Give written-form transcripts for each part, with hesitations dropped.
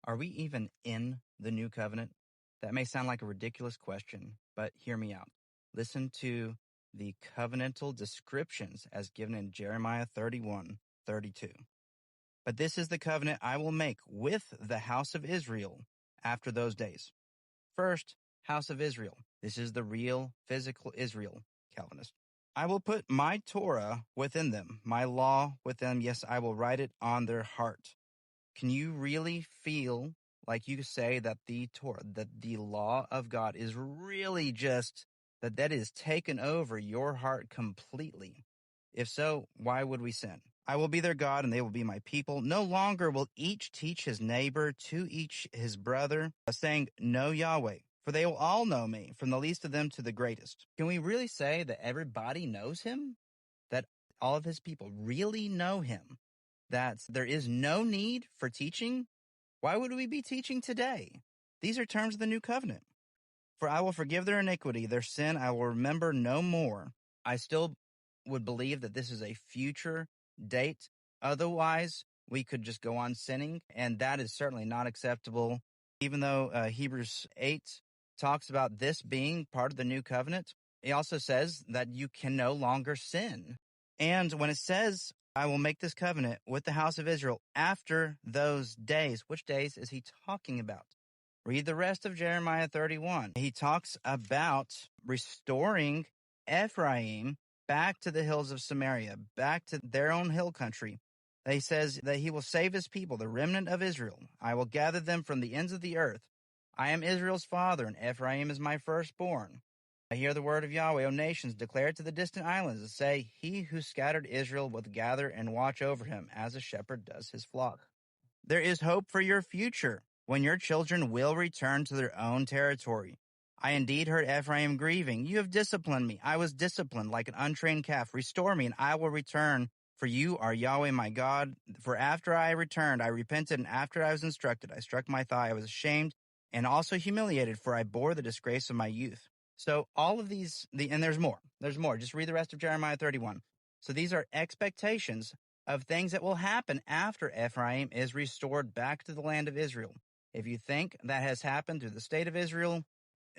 Are we even in the new covenant? That may sound like a ridiculous question, but hear me out. Listen to the covenantal descriptions as given in Jeremiah 31:32. But this is the covenant I will make with the house of Israel after those days. First, house of Israel. This is the real physical Israel, Calvinist. I will put my Torah within them, my law with them. Yes, I will write it on their heart. Can you really feel like you say that the Torah, that the law of God is really just, that is taken over your heart completely? If so, why would we sin? I will be their God and they will be my people. No longer will each teach his neighbor, to each his brother, saying, know Yahweh, for they will all know me, from the least of them to the greatest. Can we really say that everybody knows him? That all of his people really know him? That there is no need for teaching? Why would we be teaching today? These are terms of the new covenant. For I will forgive their iniquity, their sin I will remember no more. I still would believe that this is a future date. Otherwise, we could just go on sinning, and that is certainly not acceptable. Even though Hebrews 8 talks about this being part of the new covenant, it also says that you can no longer sin. And when it says, I will make this covenant with the house of Israel after those days, which days is he talking about? Read the rest of Jeremiah 31. He talks about restoring Ephraim back to the hills of Samaria, back to their own hill country. He says that he will save his people, the remnant of Israel. I will gather them from the ends of the earth. I am Israel's father, and Ephraim is my firstborn. I hear the word of Yahweh, O nations, declare it to the distant islands, and say, he who scattered Israel will gather and watch over him, as a shepherd does his flock. There is hope for your future, when your children will return to their own territory. I indeed heard Ephraim grieving. You have disciplined me. I was disciplined like an untrained calf. Restore me, and I will return. For you are Yahweh my God. For after I returned, I repented, and after I was instructed, I struck my thigh. I was ashamed and also humiliated, for I bore the disgrace of my youth. So all of these, and there's more. There's more. Just read the rest of Jeremiah 31. So these are expectations of things that will happen after Ephraim is restored back to the land of Israel. If you think that has happened through the state of Israel,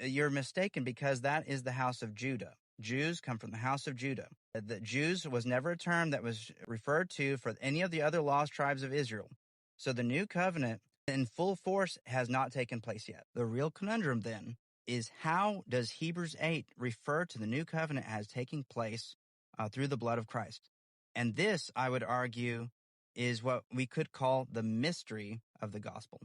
you're mistaken, because that is the house of Judah. Jews come from the house of Judah. The Jews was never a term that was referred to for any of the other lost tribes of Israel. So the new covenant in full force has not taken place yet. The real conundrum then is, how does Hebrews 8 refer to the new covenant as taking place through the blood of Christ? And this, I would argue, is what we could call the mystery of the gospel.